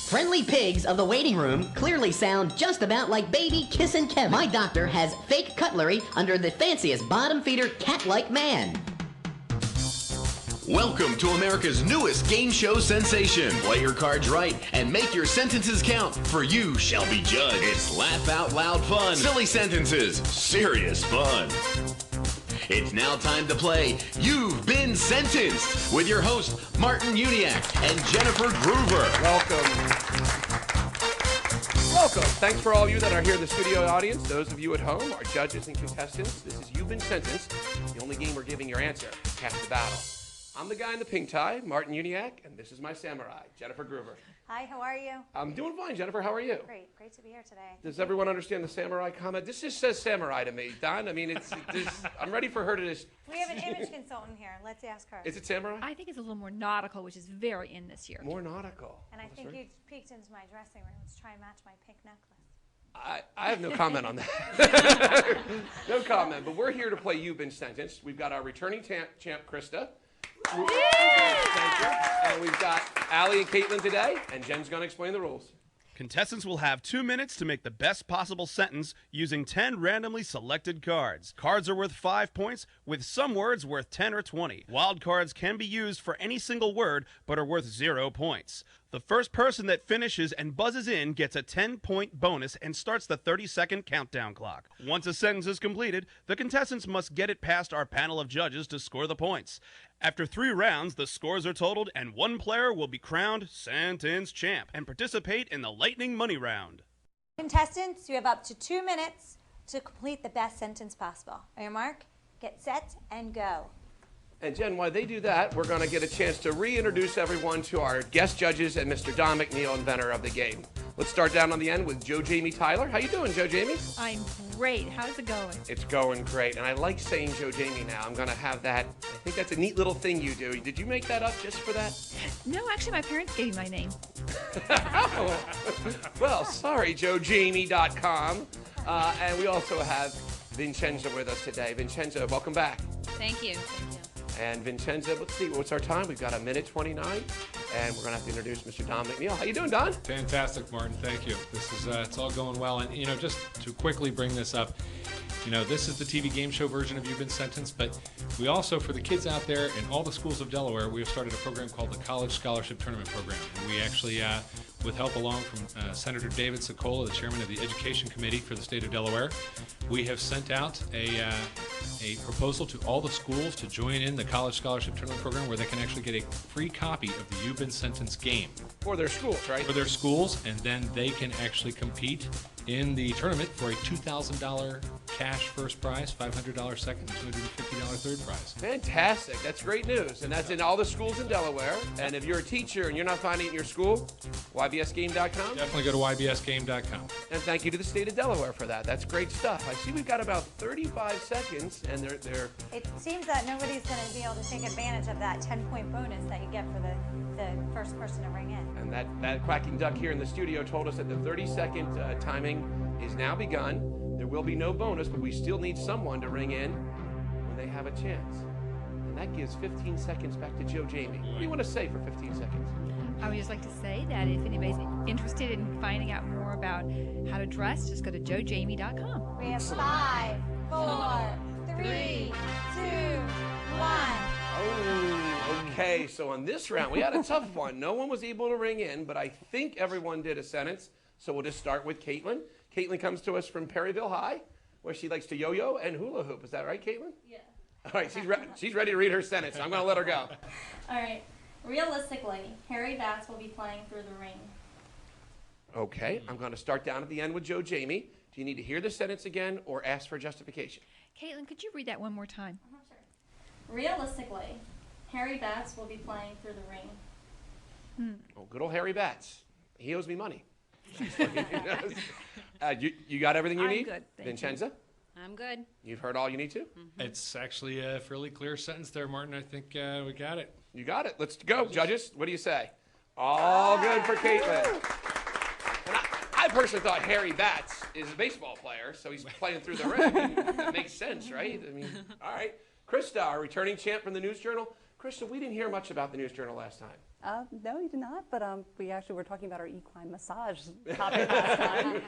Friendly pigs of the waiting room clearly sound just about like baby kissin' Kevin. My doctor has fake cutlery under the fanciest bottom feeder cat-like man. Welcome to America's newest game show sensation. Play your cards right and make your sentences count, for you shall be judged. It's laugh out loud fun, silly sentences, serious fun. It's now time to play You've Been Sentenced with your host, Martin Uniac and Jennifer Groover. Welcome. Thanks for all of you that are here in the studio audience. Those of you at home, our judges and contestants. This is You've Been Sentenced, the only game we're giving your answer. Cast the battle. I'm the guy in the pink tie, Martin Uniac, and this is my samurai, Jennifer Groover. Hi, how are you? I'm doing fine, Jennifer. How are you? Great to be here today. Does everyone understand the samurai comment? This just says samurai to me, Don. I mean, I'm ready for her to just... We have an image consultant here. Let's ask her. Is it samurai? I think it's a little more nautical, which is very in this year. More nautical. And I think you peeked into my dressing room to try and match my pink necklace. I have no comment on that. No comment, but we're here to play You've Been Sentenced. We've got our returning champ, Krista. Thank you. And we've got Allie and Caitlin today, and Jen's going to explain the rules. Contestants will have 2 minutes to make the best possible sentence using 10 randomly selected cards. Cards are worth 5 points, with some words worth 10 or 20. Wild cards can be used for any single word, but are worth 0 points. The first person that finishes and buzzes in gets a 10-point bonus and starts the 30-second countdown clock. Once a sentence is completed, the contestants must get it past our panel of judges to score the points. After 3 rounds, the scores are totaled and one player will be crowned sentence champ and participate in the Lightning Money Round. Contestants, you have up to 2 minutes to complete the best sentence possible. On your mark, get set, and go. And Jen, while they do that, we're going to get a chance to reintroduce everyone to our guest judges and Mr. Don McNeil, inventor of the game. Let's start down on the end with Joe Jamie Tyler. How you doing, Joe Jamie? I'm great. How's it going? It's going great, and I like saying Joe Jamie now. I'm going to have that. I think that's a neat little thing you do. Did you make that up just for that? No, actually, my parents gave me my name. Well, sorry, JoeJamie.com. And we also have Vincenzo with us today. Vincenzo, welcome back. Thank you. And Vincenzo, let's see, what's our time? We've got 1:29, and we're going to have to introduce Mr. Don McNeil. How you doing, Don? Fantastic, Martin. Thank you. This is it's all going well. And, just to quickly bring this up, this is the TV game show version of You've Been Sentenced, but we also, for the kids out there in all the schools of Delaware, we have started a program called the College Scholarship Tournament Program. And we actually, with help along from Senator David Sokola, the chairman of the Education Committee for the state of Delaware, we have sent out a proposal to all the schools to join in the College Scholarship Tournament Program, where they can actually get a free copy of the You've Been Sentenced game. For their schools, right? For their schools, and then they can actually compete in the tournament for a $2,000 cash first prize, $500 second, and $250 third prize. Fantastic. That's great news. And that's in all the schools in Delaware. And if you're a teacher and you're not finding it in your school, ybsgame.com. Definitely go to ybsgame.com. And thank you to the state of Delaware for that. That's great stuff. I see we've got about 35 seconds, and they're... It seems that nobody's going to be able to take advantage of that 10-point bonus that you get for the first person to ring in. And that quacking duck here in the studio told us that the 30-second timing is now begun. There will be no bonus, but we still need someone to ring in when they have a chance. And that gives 15 seconds back to Joe Jamie. What do you want to say for 15 seconds? I would just like to say that if anybody's interested in finding out more about how to dress, just go to joejamie.com. We have 5, 4, 3, 2, 1. Oh, okay. So on this round, we had a tough one. No one was able to ring in, but I think everyone did a sentence. So we'll just start with Caitlin. Caitlin comes to us from Perryville High, where she likes to yo-yo and hula hoop. Is that right, Caitlin? Yeah. All right, she's ready to read her sentence. I'm going to let her go. All right. Realistically, Harry Batts will be playing through the ring. Okay, I'm going to start down at the end with Joe Jamie. Do you need to hear the sentence again or ask for justification? Caitlin, could you read that one more time? Sure. Realistically, Harry Batts will be playing through the ring. Oh, good old Harry Batts. He owes me money. You got everything you need? I'm good, thank Vincenza? I'm good. You've heard all you need to? It's actually a fairly clear sentence there, Martin. I think we got it. You got it. Let's go, judges. What do you say? All good for Caitlin. And I personally thought Harry Batts is a baseball player, so he's playing through the ring. I mean, that makes sense, right? I mean, all right. Krista, our returning champ from the News Journal. Krista, we didn't hear much about the News Journal last time. No, you did not, but we actually were talking about our equine massage topic last time.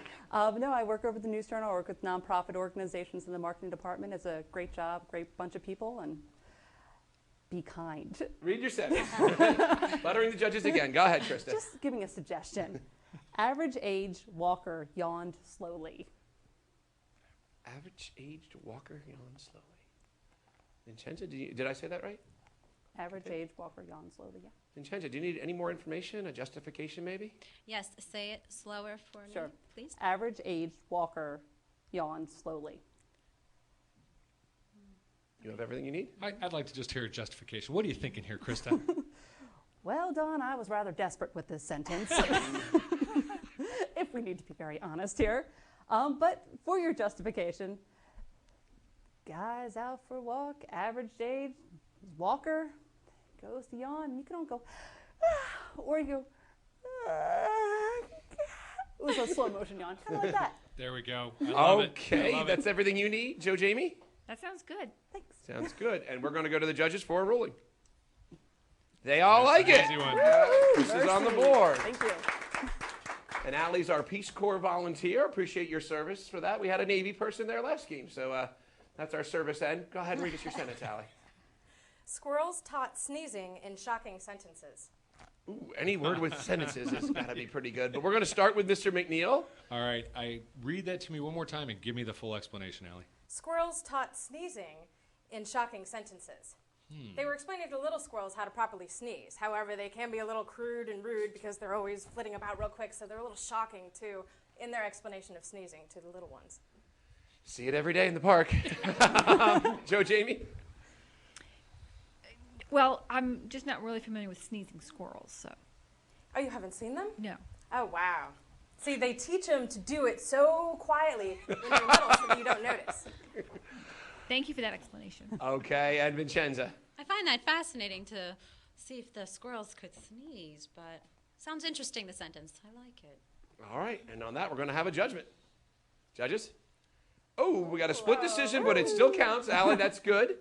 No, I work over the News Journal. I work with nonprofit organizations in the marketing department. It's a great job, great bunch of people, and be kind. Read your sentence. Buttering the judges again. Go ahead, Krista. Just giving a suggestion. Average age walker yawned slowly. Average aged walker yawned slowly. Vincenza, did I say that right? Average age walker yawned slowly, yeah. Vincenza, do you need any more information, a justification maybe? Yes, say it slower for me, please. Average age walker yawned slowly. You have everything you need? I'd like to just hear a justification. What are you thinking here, Krista? Well, Don, I was rather desperate with this sentence, if we need to be very honest here. But for your justification, guys out for a walk, average age, walker, goes to yawn, you can go, or you go, it was a slow motion yawn, kind of like that. There we go. I love it. Okay, I love that's everything you need. Joe Jamie? That sounds good. Thanks. Sounds good. And we're going to go to the judges for a ruling. They all like it. Easy one. This is on the board. Thank you. And Allie's our Peace Corps volunteer. Appreciate your service for that. We had a Navy person there last game, so that's our service end. Go ahead and read us your sentence, Allie. Squirrels taught sneezing in shocking sentences. Ooh, any word with sentences has got to be pretty good. But we're going to start with Mr. McNeil. All right, read that to me one more time and give me the full explanation, Allie. Squirrels taught sneezing in shocking sentences. They were explaining to little squirrels how to properly sneeze. However, they can be a little crude and rude because they're always flitting about real quick, so they're a little shocking, too, in their explanation of sneezing to the little ones. See it every day in the park. Joe Jamie? Well, I'm just not really familiar with sneezing squirrels, so. Oh, you haven't seen them? No. Oh, wow. See, they teach them to do it so quietly when they're little so that you don't notice. Thank you for that explanation. Okay, and Vincenza? I find that fascinating to see if the squirrels could sneeze, but sounds interesting, the sentence. I like it. All right, and on that, we're going to have a judgment. Judges? Oh, we got a split decision, but it still counts. Allie, that's good.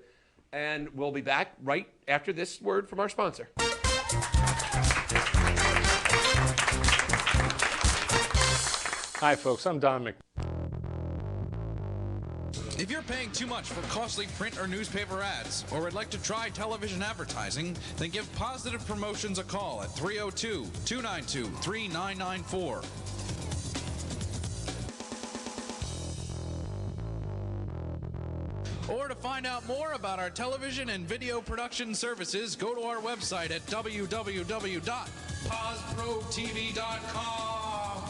And we'll be back right after this word from our sponsor. Hi, folks. I'm Don Mc. If you're paying too much for costly print or newspaper ads, or would like to try television advertising, then give Positive Promotions a call at 302-292-3994. Or to find out more about our television and video production services, go to our website at www.posprotv.com.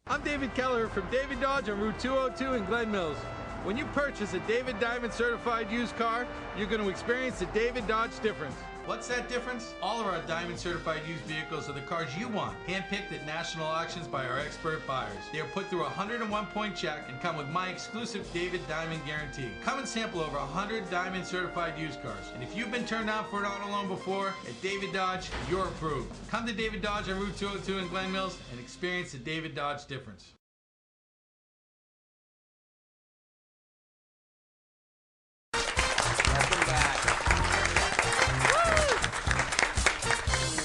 I'm David Keller from David Dodge on Route 202 in Glen Mills. When you purchase a David Diamond certified used car, you're going to experience the David Dodge difference. What's that difference? All of our Diamond certified used vehicles are the cars you want, handpicked at national auctions by our expert buyers. They are put through a 101-point check and come with my exclusive David Diamond guarantee. Come and sample over 100 Diamond certified used cars. And if you've been turned down for an auto loan before, at David Dodge, you're approved. Come to David Dodge on Route 202 in Glen Mills and experience the David Dodge difference.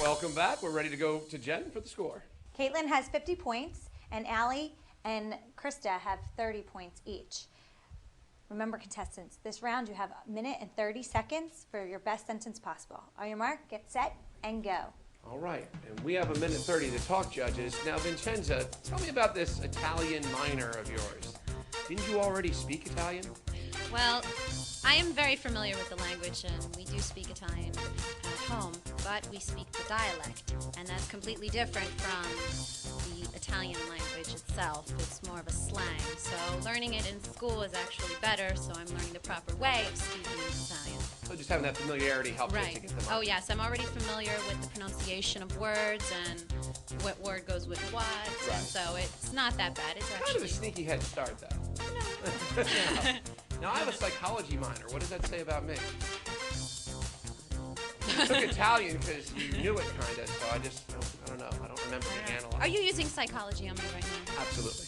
Welcome back. We're ready to go to Jen for the score. Caitlin has 50 points, and Allie and Krista have 30 points each. Remember, contestants, this round you have a minute and 30 seconds for your best sentence possible. On your mark, get set, and go. All right, and we have a minute 30 to talk, judges. Now, Vincenza, tell me about this Italian minor of yours. Didn't you already speak Italian? Well, I am very familiar with the language, and we do speak Italian at home, but we speak the dialect, and that's completely different from the Italian language itself. It's more of a slang, so learning it in school is actually better, so I'm learning the proper way of speaking Italian. So just having that familiarity helps you to get them Oh, yes, I'm already familiar with the pronunciation of words and what word goes with what, and so it's not that bad. It's Kind of a sneaky head start, though. Now, I have a psychology minor. What does that say about me? took Italian because you knew it kind of, so I don't know. I don't remember the analog. Are you using psychology on me right now? Absolutely.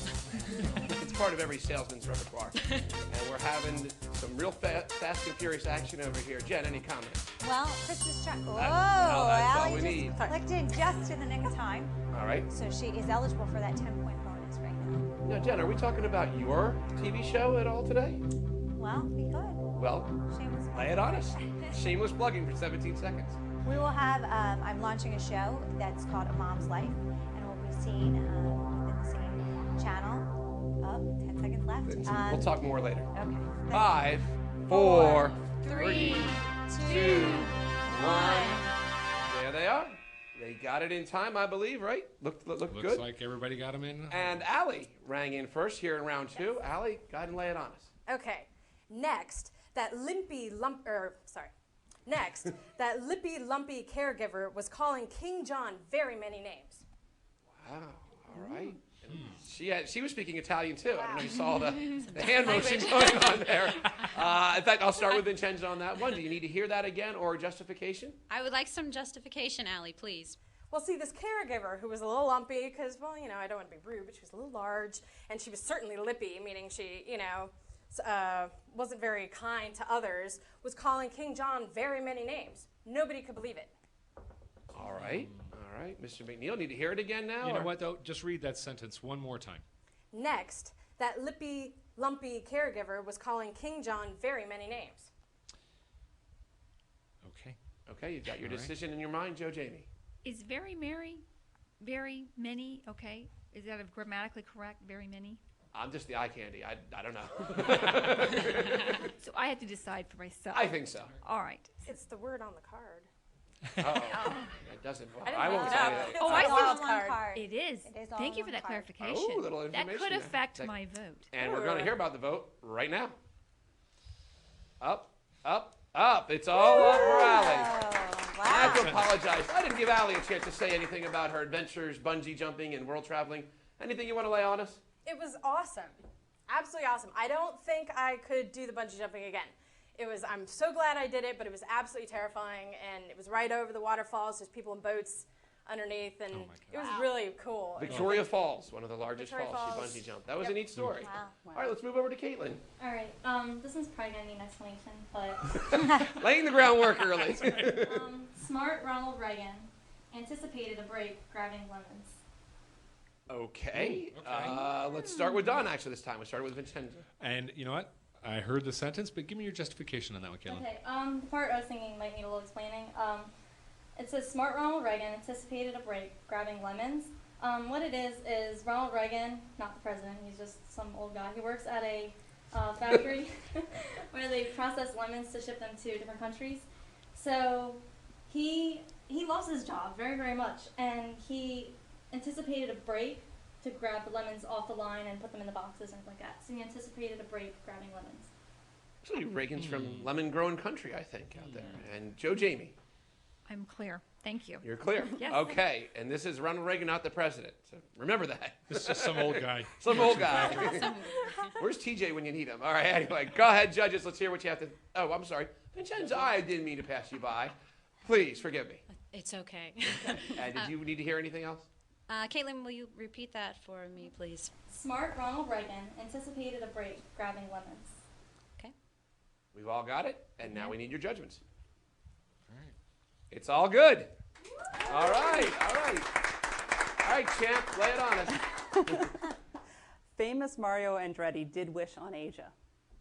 It's part of every salesman's repertoire. And we're having some real fast and furious action over here. Jen, any comments? Well, Krista's trying. Whoa, that's all Allie we just need. clicked in just in the nick of time. All right. So she is eligible for that 10-point bonus right now. Now, Jen, are we talking about your TV show at all today? Well, we could. Well, Shameless lay it on us. Shameless plugging for 17 seconds. We will have, I'm launching a show that's called A Mom's Life, and will be seen within the same channel. 10 seconds left. We'll talk more later. Okay. 5, 4, 3, 2, 1. There they are. They got it in time, I believe, right? Looked good. Looks like everybody got them in. And Allie rang in first here in round 2. Allie, go ahead and lay it on us. Okay. Next, that lippy lumpy caregiver was calling King John very many names. Wow. All right. She was speaking Italian too. I don't know if you saw the hand motion going on there. In fact, I'll start with Vincenzo on that one. Do you need to hear that again or justification? I would like some justification, Allie, please. Well, see, this caregiver who was a little lumpy, because, well, I don't want to be rude, but she was a little large, and she was certainly lippy, meaning she, wasn't very kind to others, was calling King John very many names. Nobody could believe it. All right. Mr. McNeil, need to hear it again now? You know what, though? Just read that sentence one more time. Next, that lippy, lumpy caregiver was calling King John very many names. Okay. Okay, you've got your decision in your mind, Joe Jamie. Is very many, okay? Is that grammatically correct, very many? I'm just the eye candy. I don't know. So I have to decide for myself. I think so. All right. It's the word on the card. Oh. It doesn't. Well, I won't look say it up. that. Oh, I see. card. It is. It is all Thank you on for that one card. clarification. Oh, little information that could there. affect my vote. And we're going to hear about the vote right now. Up, up, up. It's all up for Allie. Wow. I have to apologize. I didn't give Allie a chance to say anything about her adventures, bungee jumping, and world traveling. Anything you want to lay on us? It was awesome. Absolutely awesome. I don't think I could do the bungee jumping again. I'm so glad I did it, but it was absolutely terrifying, and it was right over the waterfalls. There's people in boats underneath, and it was really cool. Victoria Falls, one of the largest Victoria falls. Falls. She bungee jumped. That was a neat story. Wow. All right, let's move over to Caitlin. All right. This one's probably gonna need an explanation, but Laying the groundwork early. smart Ronald Reagan anticipated a break grabbing lemons. Okay. Let's start with Don, actually, this time. We started with Vincenzo. And you know what? I heard the sentence, but give me your justification on that one, Caitlin. Okay. The part I was thinking might need a little explaining. It says smart Ronald Reagan anticipated a break grabbing lemons. What it is Ronald Reagan, not the president, he's just some old guy. He works at a factory where they process lemons to ship them to different countries. So he loves his job very, very much, and he anticipated a break to grab the lemons off the line and put them in the boxes and like that. So he anticipated a break grabbing lemons. So Reagan's from lemon-grown country, I think, out there. And Joe Jamie. I'm clear. Thank you. You're clear? Yes. Okay, and this is Ronald Reagan, not the president. So remember that. This is just some old guy. Some old guy. Where's TJ when you need him? All right, anyway, go ahead, judges. Let's hear what you have to... Oh, I'm sorry. Vincenzo, I didn't mean to pass you by. Please, forgive me. It's okay. And did you need to hear anything else? Caitlin, will you repeat that for me, please? Smart Ronald Reagan anticipated a break grabbing lemons. Okay. We've all got it, and now we need your judgments. All right. It's all good. All right. All right, champ, lay it on us. Famous Mario Andretti did wish on Asia.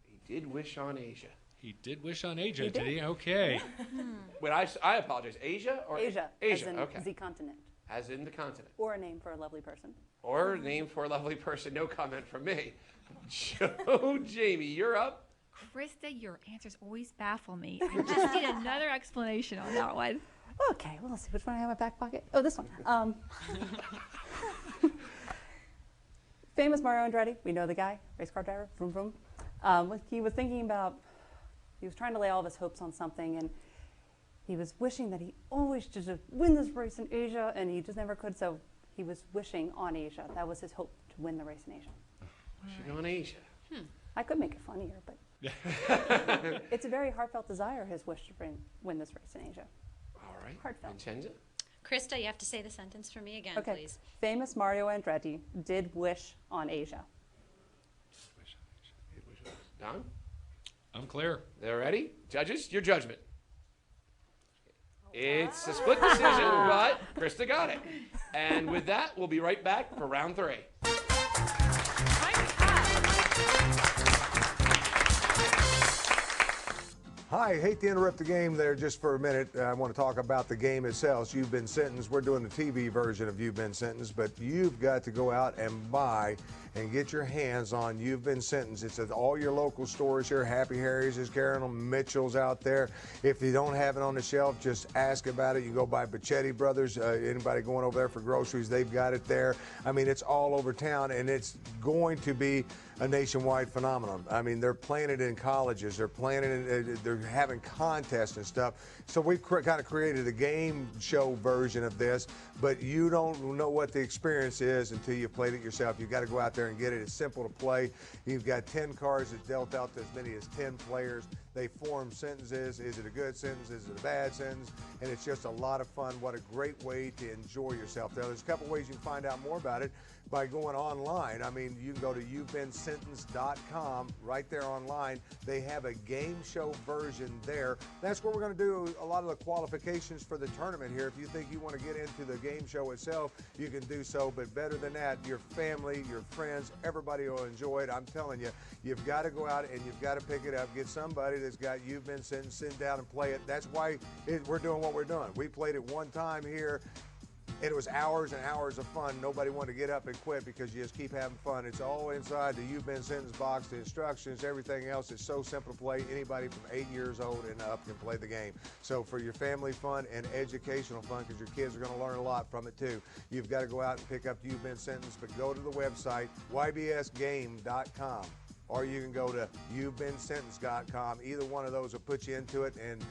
He did wish on Asia. He did wish on Asia, did he? Okay. Wait, I apologize. Asia or Asia. Asia, As in okay. the continent. As in the continent. Or a name for a lovely person. Or a name for a lovely person. No comment from me. Joe Jamie, you're up. Krista, your answers always baffle me. I just need another explanation on that one. Okay, well, let's see which one I have in my back pocket. Oh, this one. Famous Mario Andretti, we know the guy, race car driver, vroom vroom. He was thinking about, he was trying to lay all of his hopes on something, and he was wishing that he always just win this race in Asia, and he just never could, so he was wishing on Asia. That was his hope, to win the race in Asia. Wishing on Asia. I could make it funnier, but it's a very heartfelt desire, his wish to win this race in Asia. right. Heartfelt. Vincenza? Krista, you have to say the sentence for me again, Okay. please. Famous Mario Andretti did wish on Asia. Don? I'm clear. They're ready? Judges, your judgment. It's a split decision, but Krista got it. And with that, we'll be right back for round 3. Hi, I hate to interrupt the game there just for a minute. I want to talk about the game itself. You've Been Sentenced. We're doing the TV version of You've Been Sentenced, but you've got to go out and buy and get your hands on You've Been Sentenced. It's at all your local stores here. Happy Harry's is carrying them. Mitchell's out there. If you don't have it on the shelf, just ask about it. You go by Bacchetti Brothers. Anybody going over there for groceries, they've got it there. I mean, it's all over town, and it's going to be a nationwide phenomenon. I mean, they're playing it in colleges. They're playing it in, they're having contests and stuff. So we've kind of created a game show version of this, but you don't know what the experience is until you've played it yourself. You've got to go out there and get it. It's simple to play. You've got 10 cards that dealt out to as many as 10 players. They form sentences. Is it a good sentence? Is it a bad sentence? And it's just a lot of fun. What a great way to enjoy yourself. Now, there's a couple ways you can find out more about it by going online. I mean, you can go to you'vebeensentenced.com. Right there online, they have a game show version there. That's where we're going to do a lot of the qualifications for the tournament here. If you think you want to get into the game show itself, you can do so. But better than that, your family, your friends, everybody will enjoy it. I'm telling you, you've got to go out and you've got to pick it up. Get somebody that's got You've Been Sentenced, sit down and play it. That's why we're doing what we're doing. We played it one time here. It was hours and hours of fun. Nobody wanted to get up and quit because you just keep having fun. It's all inside the You've Been Sentenced box, the instructions, everything else. It's so simple to play. Anybody from 8 years old and up can play the game. So for your family fun and educational fun, because your kids are going to learn a lot from it too, you've got to go out and pick up You've Been Sentenced, but go to the website, ybsgame.com. Or you can go to you'vebeensentenced.com. Either one of those will put you into it, and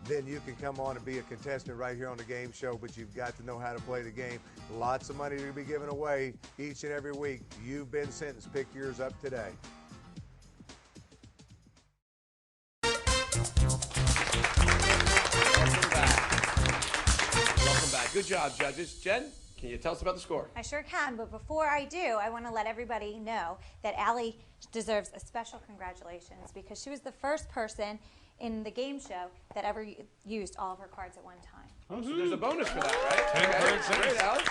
then you can come on and be a contestant right here on the game show, but you've got to know how to play the game. Lots of money to be given away each and every week. You've Been Sentenced. Pick yours up today. Welcome back. Good job, judges. Jen, can you tell us about the score? I sure can, but before I do, I want to let everybody know that Allie deserves a special congratulations because she was the first person in the game show that ever used all of her cards at one time. Oh, so there's a bonus for that, right? 10 cards. Great, Alex.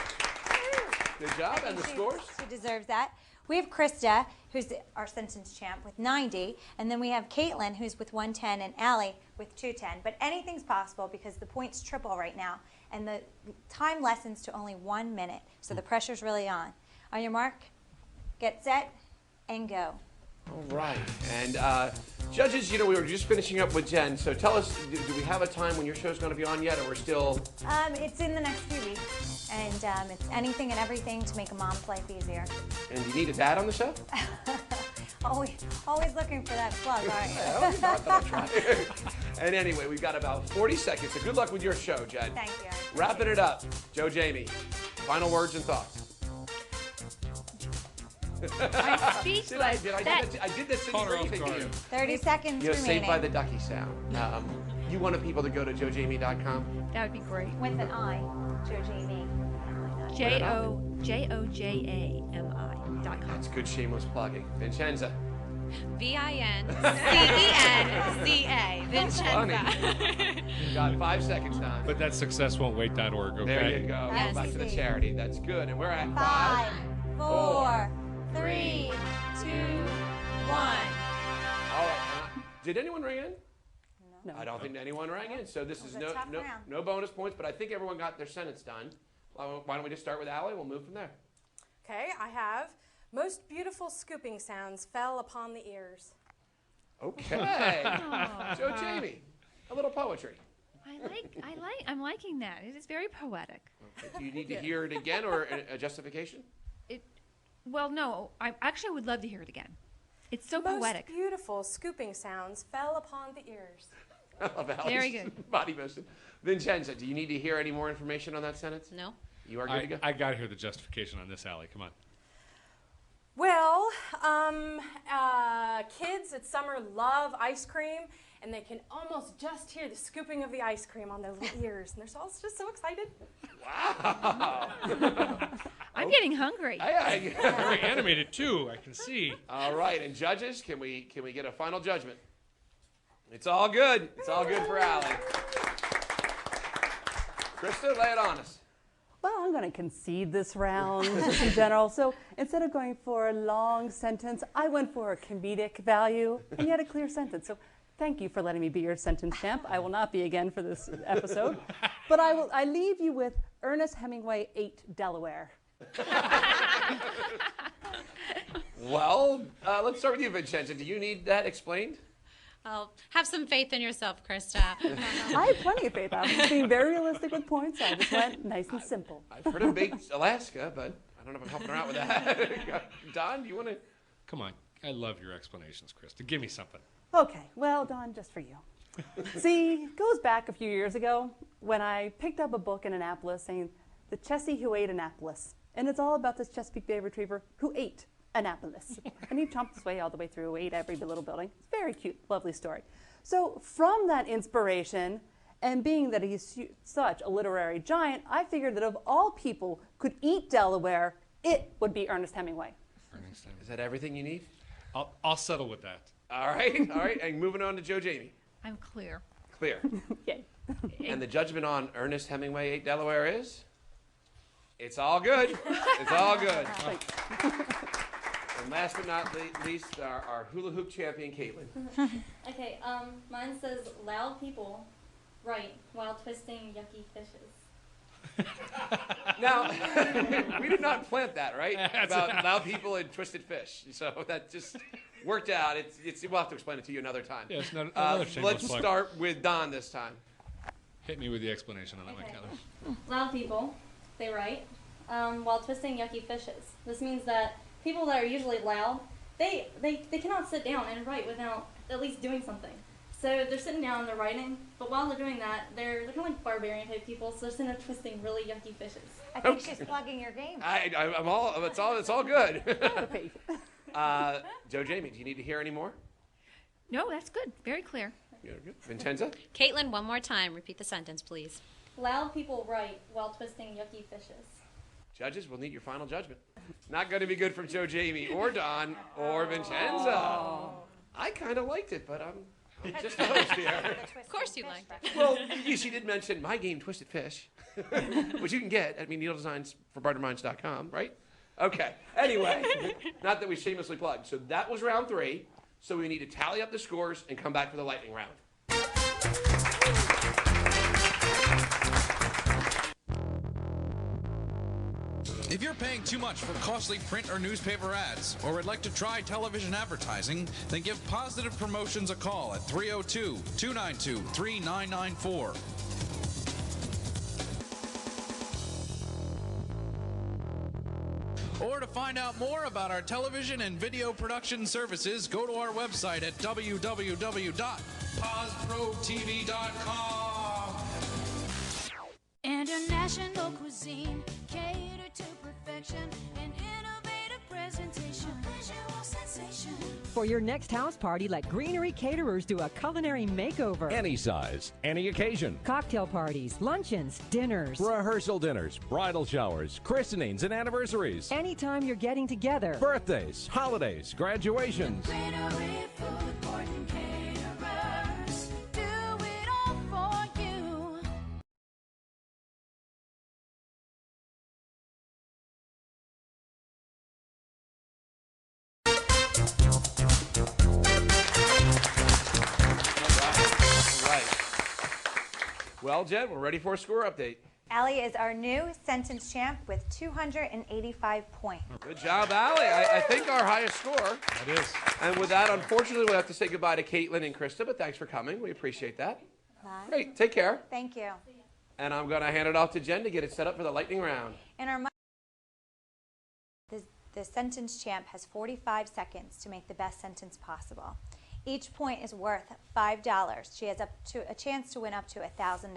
Good job. And the scores? She deserves that. We have Krista, who's our sentence champ, with 90. And then we have Caitlin, who's with 110, and Allie with 210. But anything's possible because the points triple right now. And the time lessens to only 1 minute. So the pressure's really on. On your mark, get set, and go. All right. And judges, we were just finishing up with Jen. So tell us, do we have a time when your show's going to be on yet, or we're still... It's in the next few weeks. And it's anything and everything to make a mom's life easier. And do you need a dad on the show? Always looking for that plug, aren't you? Well, not that I try. And anyway, we've got about 40 seconds. So good luck with your show, Jen. Thank you. Wrapping it up. Joe Jamie, final words and thoughts. I'm speechless. I did this thing for you. 30 seconds remaining. Saved by the Ducky sound. You wanted people to go to joejamie.com? That would be great. With an I, Joe Jamie. JOJAMI.com. That's good shameless plugging. Vincenza. VINCENZA. Vincenza. You got 5 seconds now. But that's successwon'twait.org, okay? There you go. Yes. Back to the charity. That's good. And we're at 5, 4, 3, 2, 1. All right. Did anyone ring in? No. I don't think anyone rang in. So this is It was a tough round. no bonus points, but I think everyone got their sentence done. Why don't we just start with Allie? We'll move from there. Okay, I have most beautiful scooping sounds fell upon the ears. Okay. Joe Jamie, a little poetry. I'm liking that. It is very poetic. Okay. Do you need to hear it again or a justification? Well, no. I actually would love to hear it again. It's so Most poetic. beautiful scooping sounds fell upon the ears. I love Allie's Very good. body motion. Vincenza, do you need to hear any more information on that sentence? No. You are good to go? I got to hear the justification on this, Allie. Come on. Well, kids at summer love ice cream, and they can almost just hear the scooping of the ice cream on their little ears, and they're all just so excited. Wow. I'm getting hungry. I Very animated too, I can see. All right, and judges, can we get a final judgment? It's all good. It's all good for Allie. Krista, lay it on us. Well, I'm going to concede this round in general. So instead of going for a long sentence, I went for a comedic value and yet a clear sentence. So thank you for letting me be your sentence champ. I will not be again for this episode. But I leave you with Ernest Hemingway ate Delaware. Well, let's start with you, Vincenza. Do you need that explained? Oh, have some faith in yourself, Krista. I have plenty of faith. I'm just being very realistic with points. I just went nice and simple. I've heard him bake Alaska, but I don't know if I'm helping her out with that. Don, do you want to? Come on. I love your explanations, Krista. Give me something. Okay, well, Don, just for you. See, it goes back a few years ago when I picked up a book in Annapolis saying The Chessie Who Ate Annapolis. And it's all about this Chesapeake Bay Retriever who ate Annapolis. And he chomped his way all the way through, ate every little building. It's very cute, lovely story. So from that inspiration, and being that he's such a literary giant, I figured that of all people could eat Delaware, it would be Ernest Hemingway. Is that everything you need? I'll settle with that. All right. And moving on to Joe Jamie. I'm clear. Clear. Yay. And the judgment on Ernest Hemingway ate Delaware is? It's all good. It's all good. And last but not least, our hula hoop champion, Caitlin. Okay, mine says loud people write while twisting yucky fishes. Now, we did not plant that, right? About loud people and twisted fish. So that just worked out. We'll have to explain it to you another time. Yeah, it's another shameless let's plug. start with Don this time. Hit me with the explanation on that one, Kelly. Loud people, they write while twisting yucky fishes. This means that people that are usually loud, they cannot sit down and write without at least doing something. So they're sitting down and they're writing, but while they're doing that, they're kind of like barbarian type people, so they're sitting there twisting really yucky fishes. I think she's plugging your game. I'm all. It's all good. Joe Jamie, do you need to hear any more? No, that's good. Very clear. Good. Vincenza? Caitlin, one more time. Repeat the sentence, please. Loud people write while twisting yucky fishes. Judges, we'll need your final judgment. Not going to be good from Joe Jamie or Don or Vincenza. I kind of liked it, but I'm just the host here. Of course you liked it. Well, she did mention my game, Twisted Fish, which you can get at needledesigns for barterminds.com, right? Okay. Anyway, not that we shamelessly plugged. So that was round 3. So we need to tally up the scores and come back for the lightning round. If you're paying too much for costly print or newspaper ads, or would like to try television advertising, then give Positive Promotions a call at 302-292-3994. Or to find out more about our television and video production services, go to our website at www.posprotv.com. International cuisine, catered to perfection, and innovative presentation, visual sensation. For your next house party, let Greenery Caterers do a culinary makeover. Any size, any occasion. Cocktail parties, luncheons, dinners. Rehearsal dinners, bridal showers, christenings, and anniversaries. Anytime you're getting together. Birthdays, holidays, graduations. Greenery Food Court and Caterers do it all for you. Well, Jen, we're ready for a score update. Allie is our new sentence champ with 285 points. Good job, Allie. I think our highest score. That is. And with that, unfortunately, we'll have to say goodbye to Caitlin and Krista, but thanks for coming. We appreciate that. Bye. Great. Take care. Thank you. And I'm going to hand it off to Jen to get it set up for the lightning round. In our the sentence champ has 45 seconds to make the best sentence possible. Each point is worth $5. She has up to a chance to win up to $1,000.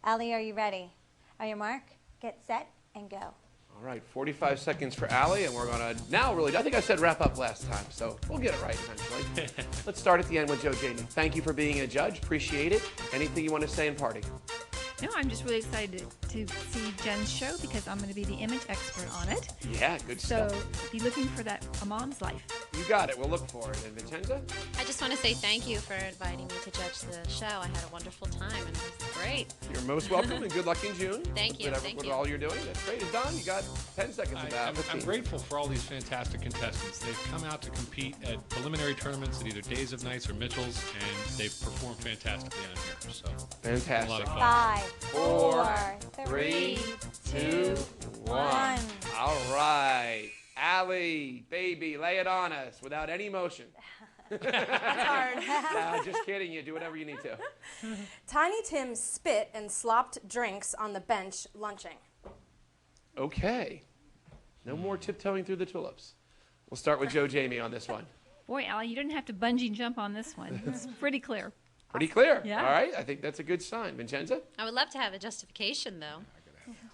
Allie, are you ready? On your mark, get set, and go. All right, 45 seconds for Allie, and we're going to now really, I think I said wrap up last time, so we'll get it right eventually. Let's start at the end with Joe Jamie. Thank you for being a judge. Appreciate it. Anything you want to say in parting? No, I'm just really excited to see Jen's show because I'm going to be the image expert on it. Yeah, good So stuff. be looking for that A Mom's Life. You got it. We'll look for it. And Vincenza? I just want to say thank you for inviting me to judge the show. I had a wonderful time and it was great. You're most welcome, and good luck in June. Thank you, Whatever, thank with you. all you're doing. That's great. It's done. You got 10 seconds of that. I'm grateful for all these fantastic contestants. They've come out to compete at preliminary tournaments at either Days of Nights or Mitchell's, and they've performed fantastically on here. So Fantastic. A lot of fun. 5, 4, 3, 2, 1. All right. Allie, baby, lay it on us without any emotion. That's hard. Just kidding. You do whatever you need to. Tiny Tim spit and slopped drinks on the bench lunching. Okay. No more tiptoeing through the tulips. We'll start with Joe Jamie on this one. Boy, Allie, you didn't have to bungee jump on this one. It's pretty clear. Pretty clear. Yeah. All right. I think that's a good sign. Vincenza? I would love to have a justification, though.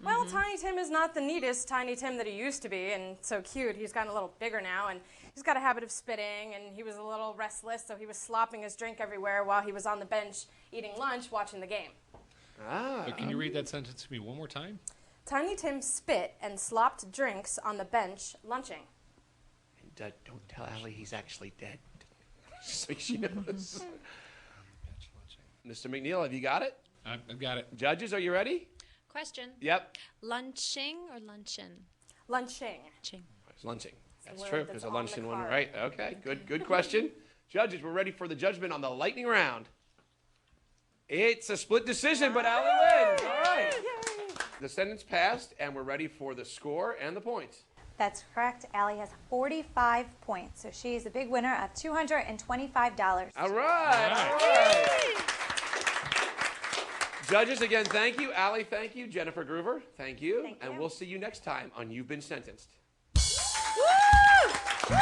Well, Tiny Tim is not the neatest Tiny Tim that he used to be, and so cute. He's gotten a little bigger now, and he's got a habit of spitting, and he was a little restless, so he was slopping his drink everywhere while he was on the bench eating lunch, watching the game. But can you read that sentence to me one more time? Tiny Tim spit and slopped drinks on the bench lunching. And don't tell Allie he's actually dead. So she knows. Mr. McNeil, have you got it? I've got it. Judges, are you ready? Question. Yep. Lunching or luncheon? Lunching. It's lunching. That's word true. that's There's a on lunch the in one, card. right? Okay, good question. Judges, we're ready for the judgment on the lightning round. It's a split decision, but Allie wins. All right. The sentence passed, and we're ready for the score and the points. That's correct. Allie has 45 points, so she is the big winner of $225. All right. Judges, again, thank you. Allie, thank you. Jennifer Groover, thank you. And we'll see you next time on You've Been Sentenced. Woo!